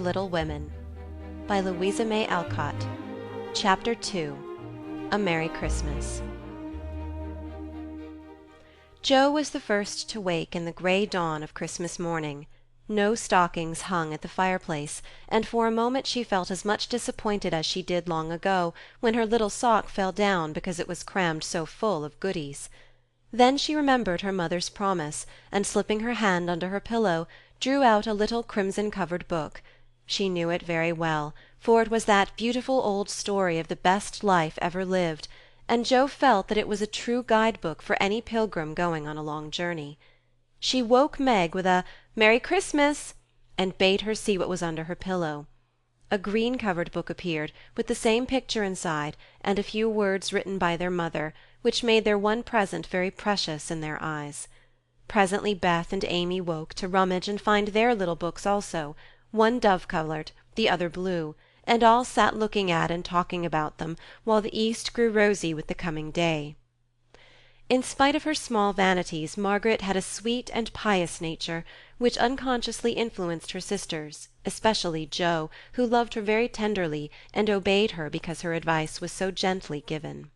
Little Women by Louisa May Alcott. Chapter 2. A Merry Christmas. Jo was the first to wake in the grey dawn of Christmas morning. No stockings hung at the fireplace, and for a moment she felt as much disappointed as she did long ago when her little sock fell down because it was crammed so full of goodies. Then she remembered her mother's promise, and slipping her hand under her pillow, drew out a little crimson-covered book. She knew it very well, for it was that beautiful old story of the best life ever lived, and Jo felt that it was a true guide-book for any pilgrim going on a long journey. She woke Meg with a "Merry Christmas!" and bade her see what was under her pillow. A green-covered book appeared, with the same picture inside, and a few words written by their mother, which made their one present very precious in their eyes. Presently Beth and Amy woke to rummage and find their little books also, one dove-coloured, the other blue, and all sat looking at and talking about them, while the east grew rosy with the coming day. In spite of her small vanities, Margaret had a sweet and pious nature, which unconsciously influenced her sisters, especially Jo, who loved her very tenderly, and obeyed her because her advice was so gently given.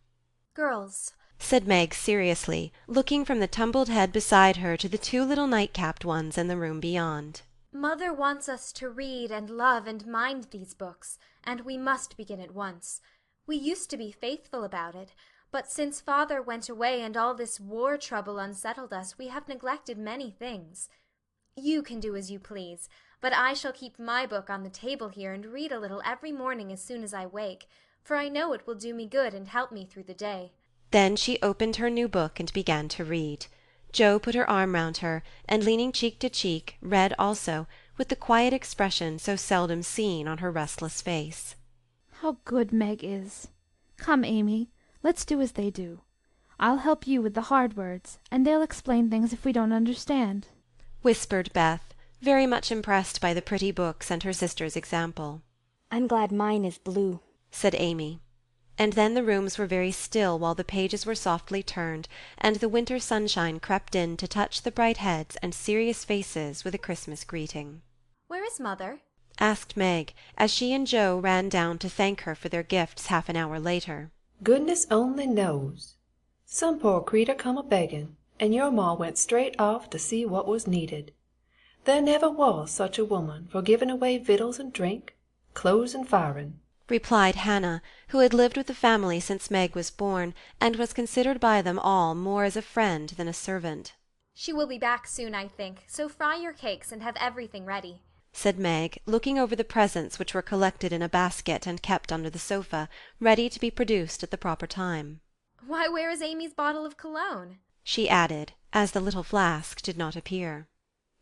"Girls," said Meg seriously, looking from the tumbled head beside her to the two little night-capped ones in the room beyond, "Mother wants us to read and love and mind these books, and we must begin at once. We used to be faithful about it, but since Father went away and all this war trouble unsettled us, we have neglected many things. You can do as you please, but I shall keep my book on the table here and read a little every morning as soon as I wake, for I know it will do me good and help me through the day." Then she opened her new book and began to read. Jo put her arm round her, and leaning cheek to cheek, read also, with the quiet expression so seldom seen on her restless face. "How good Meg is! Come, Amy, let's do as they do. I'll help you with the hard words, and they'll explain things if we don't understand," whispered Beth, very much impressed by the pretty books and her sister's example. "I'm glad mine is blue," said Amy. And then the rooms were very still while the pages were softly turned, and the winter sunshine crept in to touch the bright heads and serious faces with a Christmas greeting. "Where is Mother?" asked Meg, as she and Jo ran down to thank her for their gifts half an hour later. "Goodness only knows. Some poor creetur come a-beggin', and your ma went straight off to see what was needed. There never was such a woman for giving away victuals and drink, clothes and firing," replied Hannah, who had lived with the family since Meg was born, and was considered by them all more as a friend than a servant. "She will be back soon, I think, so fry your cakes and have everything ready," said Meg, looking over the presents which were collected in a basket and kept under the sofa, ready to be produced at the proper time. "Why, where is Amy's bottle of cologne?" she added, as the little flask did not appear.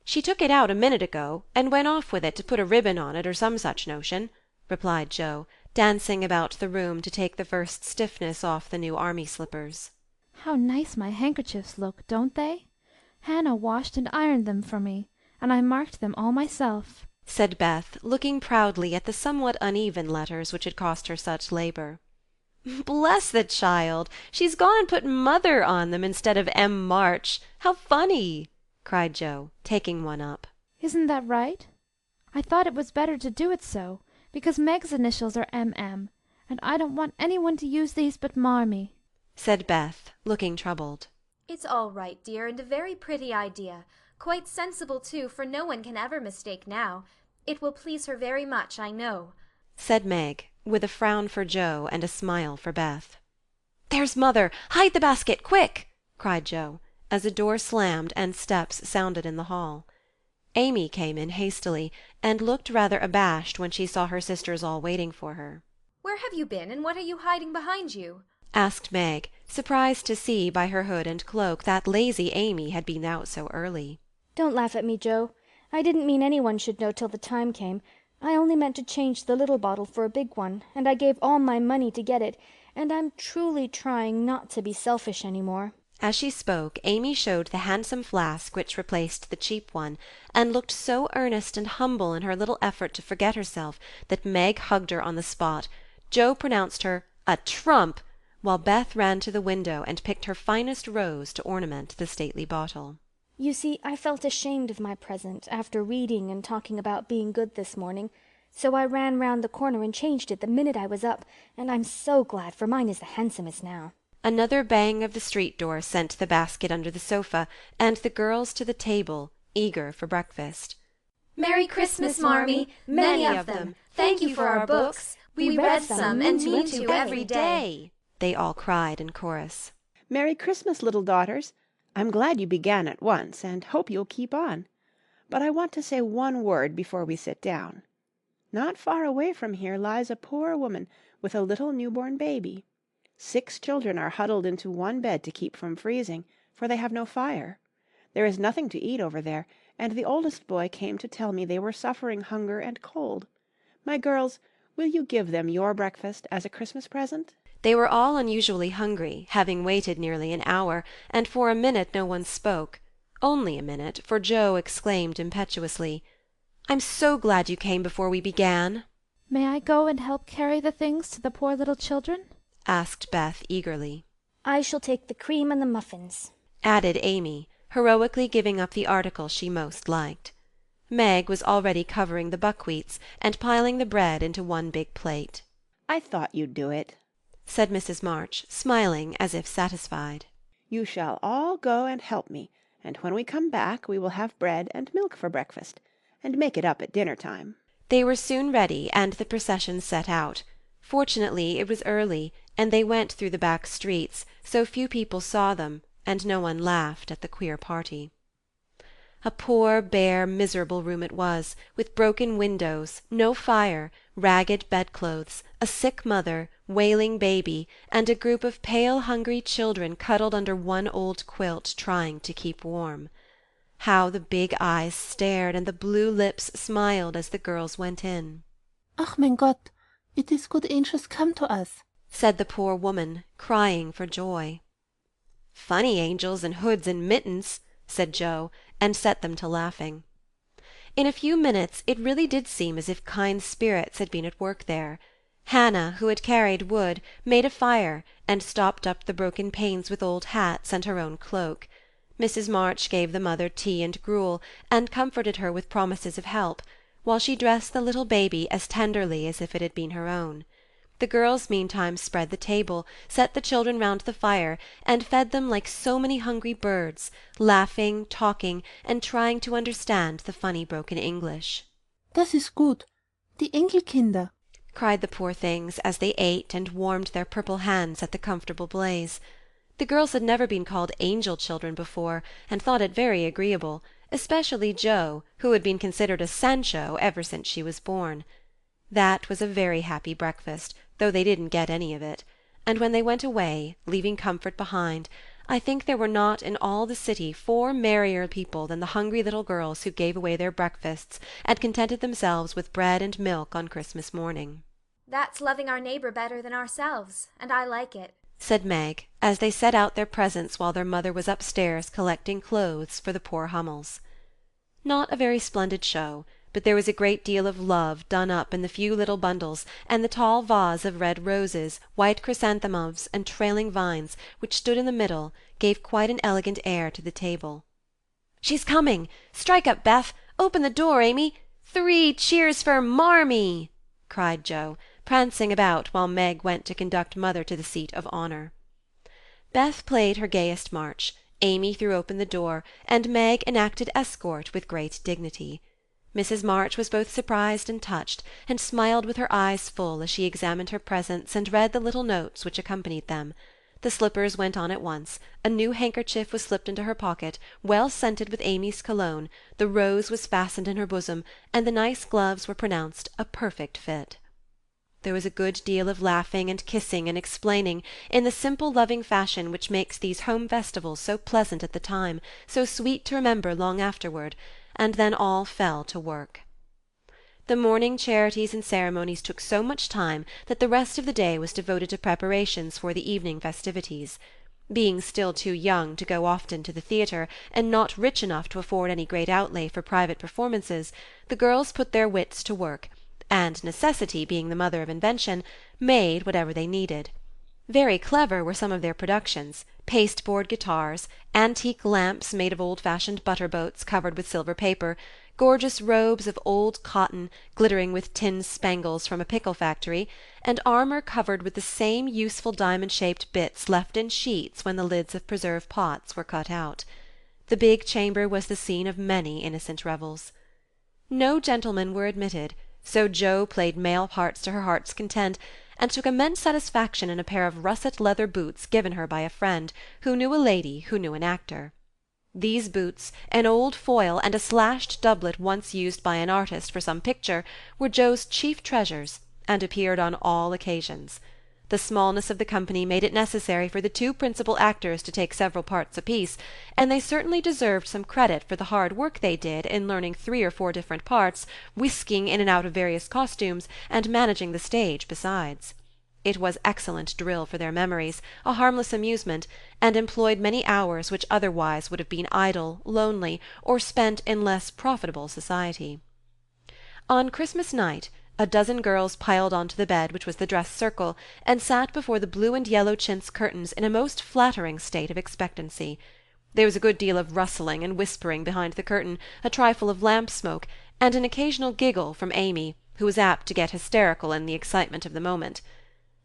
"She took it out a minute ago, and went off with it to put a ribbon on it or some such notion," replied Jo, dancing about the room to take the first stiffness off the new army slippers. "How nice my handkerchiefs look, don't they? Hannah washed and ironed them for me, and I marked them all myself," said Beth, looking proudly at the somewhat uneven letters which had cost her such labour. "Bless the child! She's gone and put Mother on them instead of M. March. How funny!" cried Jo, taking one up. "Isn't that right? I thought it was better to do it so, because Meg's initials are M.M., and I don't want any one to use these but Marmee," said Beth, looking troubled. "It's all right, dear, and a very pretty idea. Quite sensible, too, for no one can ever mistake now. It will please her very much, I know," said Meg, with a frown for Jo and a smile for Beth. "There's Mother! Hide the basket, quick!" cried Jo, as a door slammed and steps sounded in the hall. Amy came in hastily, and looked rather abashed when she saw her sisters all waiting for her. "Where have you been, and what are you hiding behind you?" asked Meg, surprised to see by her hood and cloak that lazy Amy had been out so early. "Don't laugh at me, Jo. I didn't mean anyone should know till the time came. I only meant to change the little bottle for a big one, and I gave all my money to get it, and I'm truly trying not to be selfish any more." As she spoke, Amy showed the handsome flask which replaced the cheap one, and looked so earnest and humble in her little effort to forget herself that Meg hugged her on the spot. Jo pronounced her a trump, while Beth ran to the window and picked her finest rose to ornament the stately bottle. "You see, I felt ashamed of my present after reading and talking about being good this morning, So I ran round the corner and changed it the minute I was up, and I'm so glad, for mine is the handsomest now." Another bang of the street door sent the basket under the sofa, and the girls to the table, eager for breakfast. "Merry Christmas, Marmee, many of them. Thank you for our books. We read some and mean to every day," they all cried in chorus. "Merry Christmas, little daughters. I'm glad you began at once, and hope you'll keep on. But I want to say one word before we sit down. Not far away from here lies a poor woman with a little newborn baby. 6 children are huddled into one bed to keep from freezing, for they have no fire. There is nothing to eat over there, and the oldest boy came to tell me they were suffering hunger and cold. My girls, will you give them your breakfast as a Christmas present?" They were all unusually hungry, having waited nearly an hour, and for a minute no one spoke. Only a minute, for Joe exclaimed impetuously, "I'm so glad you came before we began." "May I go and help carry the things to the poor little children?" asked Beth eagerly. "I shall take the cream and the muffins," added Amy, heroically giving up the article she most liked. Meg was already covering the buckwheats and piling the bread into one big plate. "I thought you'd do it," said Mrs. March, smiling as if satisfied. "You shall all go and help me, and when we come back we will have bread and milk for breakfast, and make it up at dinner time." They were soon ready, and the procession set out. Fortunately it was early, and they went through the back streets, so few people saw them, and no one laughed at the queer party. A poor, bare, miserable room it was, with broken windows, no fire, ragged bedclothes, a sick mother, wailing baby, and a group of pale, hungry children cuddled under one old quilt, trying to keep warm. How the big eyes stared and the blue lips smiled as the girls went in. "Ach, mein Gott, it is good angels come to us," said the poor woman, crying for joy. "Funny angels in hoods and mittens," said Joe, and set them to laughing. In a few minutes it really did seem as if kind spirits had been at work there. Hannah, who had carried wood, made a fire, and stopped up the broken panes with old hats and her own cloak. Mrs. March gave the mother tea and gruel, and comforted her with promises of help, while she dressed the little baby as tenderly as if it had been her own. The girls meantime spread the table, set the children round the fire, and fed them like so many hungry birds, laughing, talking, and trying to understand the funny broken English. "Das ist gut. Die Enkelkinder," cried the poor things as they ate and warmed their purple hands at the comfortable blaze. The girls had never been called angel children before, and thought it very agreeable, especially Jo, who had been considered a Sancho ever since she was born. That was a very happy breakfast, though they didn't get any of it, and when they went away, leaving comfort behind, I think there were not in all the city 4 merrier people than the hungry little girls who gave away their breakfasts and contented themselves with bread and milk on Christmas morning. "That's loving our neighbour better than ourselves, and I like it," said Meg, as they set out their presents while their mother was upstairs collecting clothes for the poor Hummels. Not a very splendid show, but there was a great deal of love done up in the few little bundles, and the tall vase of red roses, white chrysanthemums, and trailing vines, which stood in the middle, gave quite an elegant air to the table. "She's coming! Strike up, Beth! Open the door, Amy! 3 cheers for Marmee!" cried Joe, prancing about while Meg went to conduct mother to the seat of honour. Beth played her gayest march, Amy threw open the door, and Meg enacted escort with great dignity. Mrs. March was both surprised and touched, and smiled with her eyes full as she examined her presents and read the little notes which accompanied them. The slippers went on at once, a new handkerchief was slipped into her pocket, well scented with Amy's cologne, the rose was fastened in her bosom, and the nice gloves were pronounced a perfect fit. There was a good deal of laughing and kissing and explaining, in the simple loving fashion which makes these home festivals so pleasant at the time, so sweet to remember long afterward, and then all fell to work. The morning charities and ceremonies took so much time that the rest of the day was devoted to preparations for the evening festivities. Being still too young to go often to the theatre, and not rich enough to afford any great outlay for private performances, the girls put their wits to work, and necessity being the mother of invention, made whatever they needed. Very clever were some of their productions, pasteboard guitars, antique lamps made of old-fashioned butter-boats covered with silver paper, gorgeous robes of old cotton, glittering with tin spangles from a pickle factory, and armour covered with the same useful diamond-shaped bits left in sheets when the lids of preserve pots were cut out. The big chamber was the scene of many innocent revels. No gentlemen were admitted, so Jo played male parts to her heart's content, and took immense satisfaction in a pair of russet leather boots given her by a friend, who knew a lady who knew an actor. These boots, an old foil, and a slashed doublet once used by an artist for some picture, were Jo's chief treasures, and appeared on all occasions. The smallness of the company made it necessary for the two principal actors to take several parts apiece, and they certainly deserved some credit for the hard work they did in learning 3 or 4 different parts, whisking in and out of various costumes, and managing the stage besides. It was excellent drill for their memories, a harmless amusement, and employed many hours which otherwise would have been idle, lonely, or spent in less profitable society. On Christmas night a dozen girls piled on to the bed which was the dress circle, and sat before the blue and yellow chintz curtains in a most flattering state of expectancy. There was a good deal of rustling and whispering behind the curtain, a trifle of lamp-smoke, and an occasional giggle from Amy, who was apt to get hysterical in the excitement of the moment.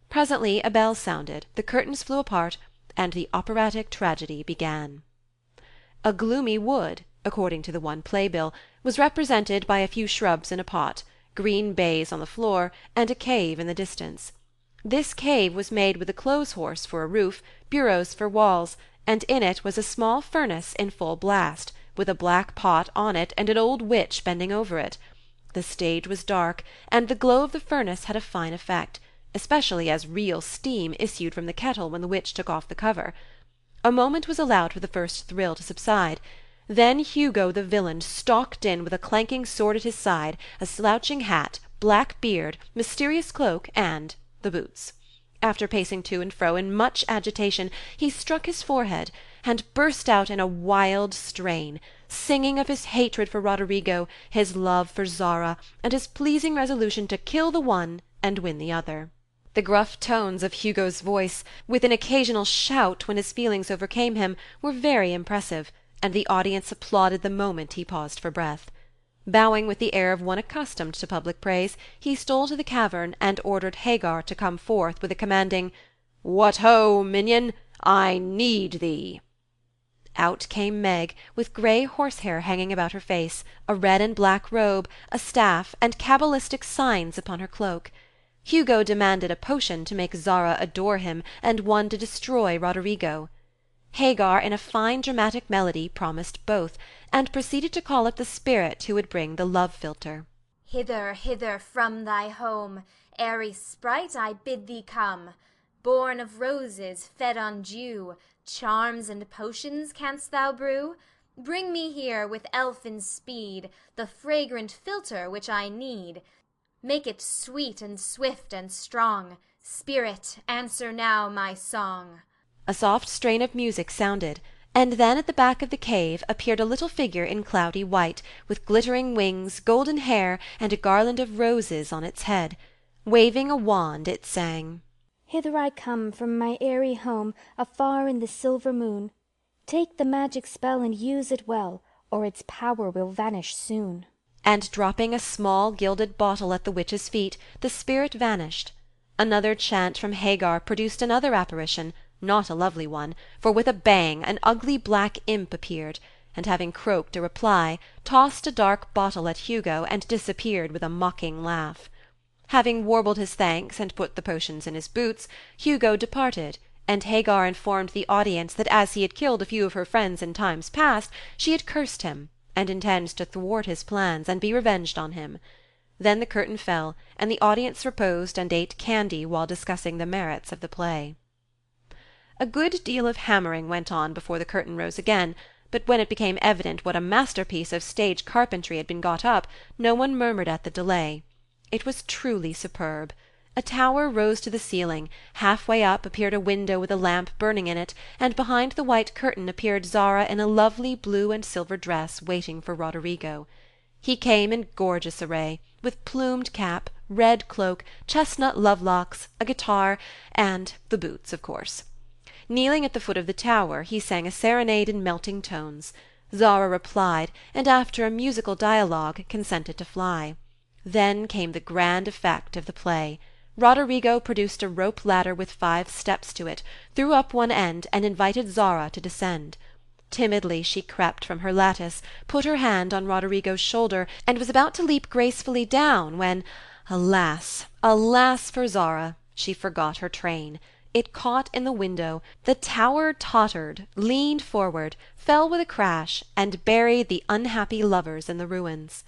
Presently a bell sounded, the curtains flew apart, and the operatic tragedy began. A gloomy wood, according to the one playbill, was represented by a few shrubs in a pot, green baize on the floor, and a cave in the distance. This cave was made with a clothes-horse for a roof, bureaus for walls, and in it was a small furnace in full blast, with a black pot on it and an old witch bending over it. The stage was dark, and the glow of the furnace had a fine effect, especially as real steam issued from the kettle when the witch took off the cover. A moment was allowed for the first thrill to subside. Then Hugo the villain stalked in with a clanking sword at his side, a slouching hat, black beard, mysterious cloak, and the boots. After pacing to and fro in much agitation, he struck his forehead, and burst out in a wild strain, singing of his hatred for Roderigo, his love for Zara, and his pleasing resolution to kill the one and win the other. The gruff tones of Hugo's voice, with an occasional shout when his feelings overcame him, were very impressive, and the audience applauded the moment he paused for breath. Bowing with the air of one accustomed to public praise, he stole to the cavern and ordered Hagar to come forth with a commanding, "What ho, minion! I need thee!" Out came Meg, with grey horsehair hanging about her face, a red and black robe, a staff, and cabalistic signs upon her cloak. Hugo demanded a potion to make Zara adore him, and one to destroy Roderigo. Hagar, in a fine dramatic melody, promised both, and proceeded to call up the spirit who would bring the love-philtre. Hither, hither from thy home, airy sprite, I bid thee come. Born of roses, fed on dew, charms and potions canst thou brew? Bring me here with elfin speed the fragrant philtre which I need. Make it sweet and swift and strong. Spirit, answer now my song. A soft strain of music sounded, and then at the back of the cave appeared a little figure in cloudy white, with glittering wings, golden hair, and a garland of roses on its head. Waving a wand, it sang, Hither I come from my airy home, afar in the silver moon. Take the magic spell and use it well, or its power will vanish soon. And dropping a small gilded bottle at the witch's feet, the spirit vanished. Another chant from Hagar produced another apparition, not a lovely one, for with a bang an ugly black imp appeared, and having croaked a reply, tossed a dark bottle at Hugo and disappeared with a mocking laugh. Having warbled his thanks and put the potions in his boots, Hugo departed, and Hagar informed the audience that as he had killed a few of her friends in times past, she had cursed him, and intends to thwart his plans and be revenged on him. Then the curtain fell, and the audience reposed and ate candy while discussing the merits of the play. A good deal of hammering went on before the curtain rose again, but when it became evident what a masterpiece of stage carpentry had been got up, no one murmured at the delay. It was truly superb. A tower rose to the ceiling, half-way up appeared a window with a lamp burning in it, and behind the white curtain appeared Zara in a lovely blue and silver dress waiting for Roderigo. He came in gorgeous array, with plumed cap, red cloak, chestnut love-locks, a guitar, and the boots, of course. Kneeling at the foot of the tower, he sang a serenade in melting tones. Zara replied, and after a musical dialogue consented to fly. Then came the grand effect of the play. Roderigo produced a rope ladder with 5 steps to it, threw up one end, and invited Zara to descend. Timidly she crept from her lattice, put her hand on Roderigo's shoulder, and was about to leap gracefully down, when, alas, alas for Zara, she forgot her train. It caught in the window, the tower tottered, leaned forward, fell with a crash, and buried the unhappy lovers in the ruins.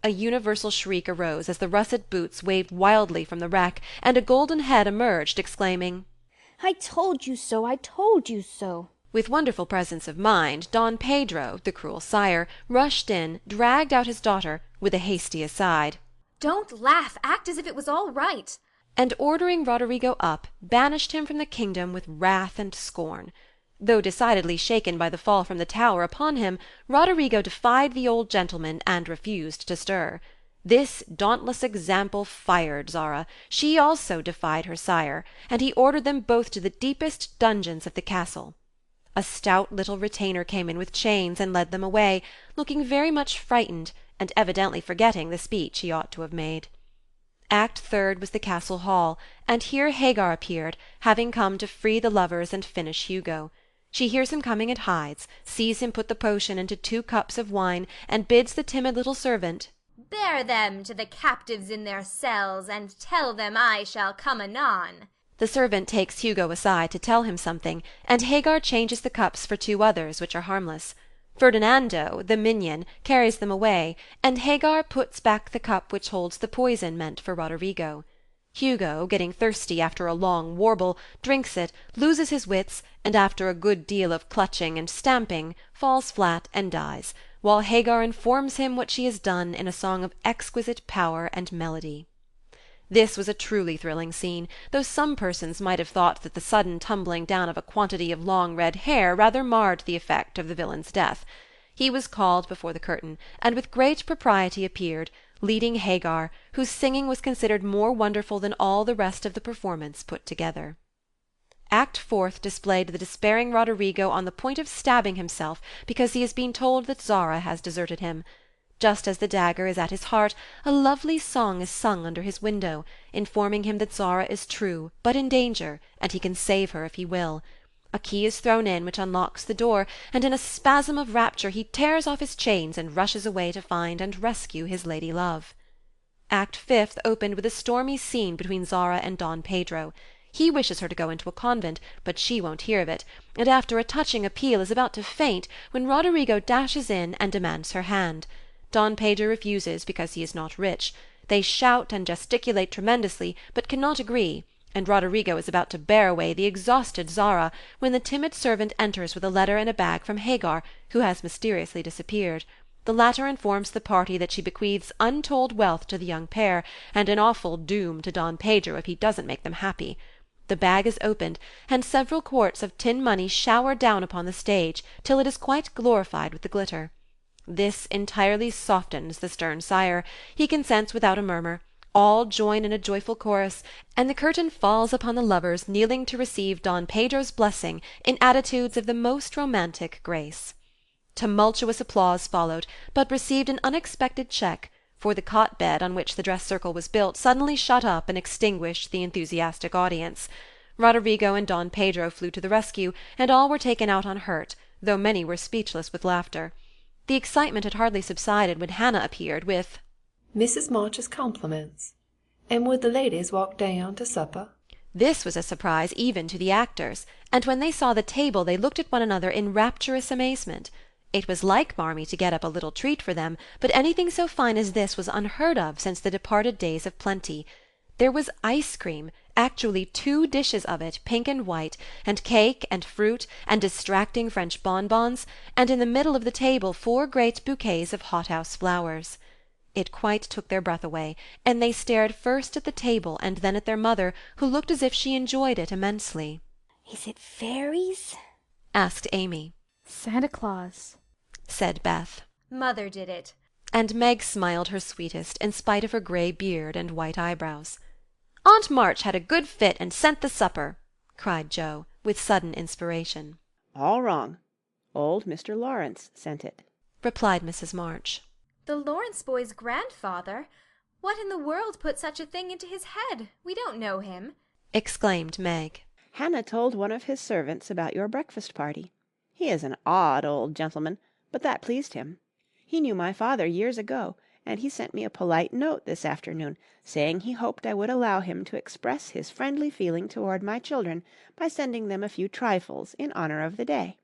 A universal shriek arose as the russet boots waved wildly from the wreck, and a golden head emerged, exclaiming, "I told you so! I told you so!" With wonderful presence of mind, Don Pedro, the cruel sire, rushed in, dragged out his daughter, with a hasty aside, "Don't laugh, act as if it was all right," and ordering Roderigo up, banished him from the kingdom with wrath and scorn. Though decidedly shaken by the fall from the tower upon him, Roderigo defied the old gentleman and refused to stir. This dauntless example fired Zara. She also defied her sire, and he ordered them both to the deepest dungeons of the castle. A stout little retainer came in with chains and led them away, looking very much frightened, and evidently forgetting the speech he ought to have made. Act third was the castle hall, and here Hagar appeared, having come to free the lovers and finish Hugo. She hears him coming and hides, sees him put the potion into 2 cups of wine, and bids the timid little servant, "Bear them to the captives in their cells, and tell them I shall come anon." The servant takes Hugo aside to tell him something, and Hagar changes the cups for 2 others, which are harmless. Ferdinando, the minion, carries them away, and Hagar puts back the cup which holds the poison meant for Roderigo. Hugo, getting thirsty after a long warble, drinks it, loses his wits, and after a good deal of clutching and stamping, falls flat and dies, while Hagar informs him what she has done in a song of exquisite power and melody. This was a truly thrilling scene, though some persons might have thought that the sudden tumbling down of a quantity of long red hair rather marred the effect of the villain's death. He was called before the curtain, and with great propriety appeared, leading Hagar, whose singing was considered more wonderful than all the rest of the performance put together. Act fourth displayed the despairing Roderigo on the point of stabbing himself because he has been told that Zara has deserted him. Just as the dagger is at his heart, a lovely song is sung under his window, informing him that Zara is true, but in danger, and he can save her if he will. A key is thrown in which unlocks the door, and in a spasm of rapture he tears off his chains and rushes away to find and rescue his lady love. Act fifth opened with a stormy scene between Zara and Don Pedro. He wishes her to go into a convent, but she won't hear of it, and after a touching appeal is about to faint, when Roderigo dashes in and demands her hand. Don Pedro refuses because he is not rich. They shout and gesticulate tremendously, but cannot agree, and Roderigo is about to bear away the exhausted Zara, when the timid servant enters with a letter and a bag from Hagar, who has mysteriously disappeared. The latter informs the party that she bequeaths untold wealth to the young pair, and an awful doom to Don Pedro if he doesn't make them happy. The bag is opened, and several quarts of tin money shower down upon the stage, till it is quite glorified with the glitter. This entirely softens the stern sire. He consents without a murmur. All join in a joyful chorus, and the curtain falls upon the lovers kneeling to receive Don Pedro's blessing in attitudes of the most romantic grace. Tumultuous applause followed, but received an unexpected check, for the cot-bed on which the dress-circle was built suddenly shut up and extinguished the enthusiastic audience. Roderigo and Don Pedro flew to the rescue, and all were taken out unhurt, though many were speechless with laughter. The excitement had hardly subsided when Hannah appeared with Mrs. March's compliments. And would the ladies walk down to supper? This was a surprise even to the actors, and when they saw the table they looked at one another in rapturous amazement. It was like Marmee to get up a little treat for them, but anything so fine as this was unheard of since the departed days of plenty. There was ice cream, actually 2 dishes of it, pink and white, and cake and fruit, and distracting French bonbons, and in the middle of the table 4 great bouquets of hothouse flowers. It quite took their breath away, and they stared first at the table and then at their mother, who looked as if she enjoyed it immensely. "Is it fairies?" asked Amy. "Santa Claus," said Beth. "Mother did it." And Meg smiled her sweetest, in spite of her grey beard and white eyebrows. "Aunt March had a good fit and sent the supper," cried Joe, with sudden inspiration. All wrong. Old Mr. Lawrence sent it," replied Mrs. March. The Lawrence boy's grandfather? What in the world put such a thing into his head? We don't know him, exclaimed Meg. "Hannah told one of his servants about your breakfast party. He is an odd old gentleman, but that pleased him. He knew my father years ago, and he sent me a polite note this afternoon, saying he hoped I would allow him to express his friendly feeling toward my children by sending them a few trifles in honor of the day.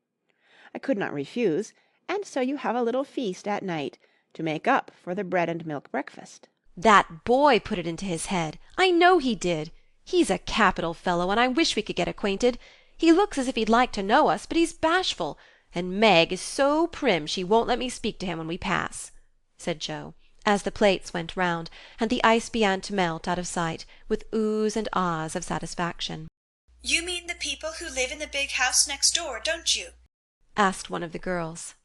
I could not refuse, and so you have a little feast at night to make up for the bread and milk breakfast." That boy put it into his head. I know he did. He's a capital fellow, and I wish we could get acquainted. He looks as if he'd like to know us, but he's bashful, and Meg is so prim she won't let me speak to him when we pass," said Joe, as the plates went round, and the ice began to melt out of sight, with oohs and ahs of satisfaction. "You mean the people who live in the big house next door, don't you?" asked one of the girls.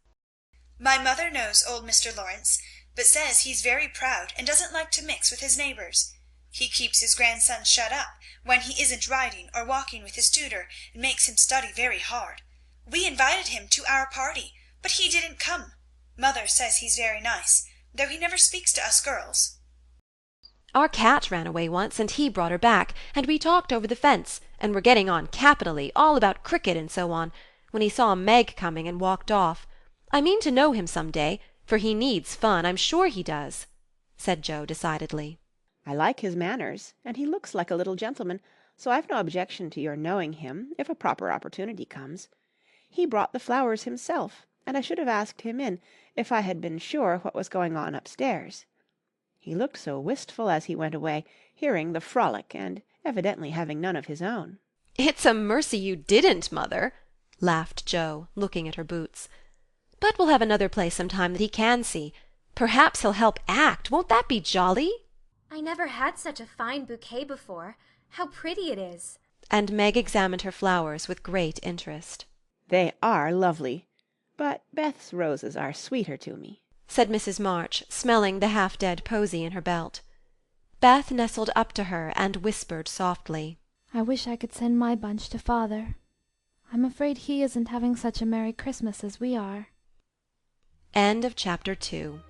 "My mother knows old Mr. Lawrence, but says he's very proud and doesn't like to mix with his neighbors. He keeps his grandson shut up when he isn't riding or walking with his tutor, and makes him study very hard. We invited him to our party, but he didn't come. Mother says he's very nice, though he never speaks to us girls." Our cat ran away once, and he brought her back, and we talked over the fence, and were getting on capitally, all about cricket and so on, when he saw Meg coming and walked off. I mean to know him some day, for he needs fun, I'm sure he does," said Joe decidedly. "I like his manners, and he looks like a little gentleman, so I've no objection to your knowing him if a proper opportunity comes. He brought the flowers himself, and I should have asked him in if I had been sure what was going on upstairs. He looked so wistful as he went away, hearing the frolic and evidently having none of his own." "It's a mercy you didn't, mother," laughed Joe, looking at her boots. "But we'll have another play some time that he can see. Perhaps he'll help act. Won't that be jolly?" I never had such a fine bouquet before. How pretty it is!" And Meg examined her flowers with great interest. "They are lovely, but Beth's roses are sweeter to me," said Mrs. March, smelling the half-dead posy in her belt. Beth nestled up to her and whispered softly, "I wish I could send my bunch to father. I'm afraid he isn't having such a merry Christmas as we are." End of chapter 2.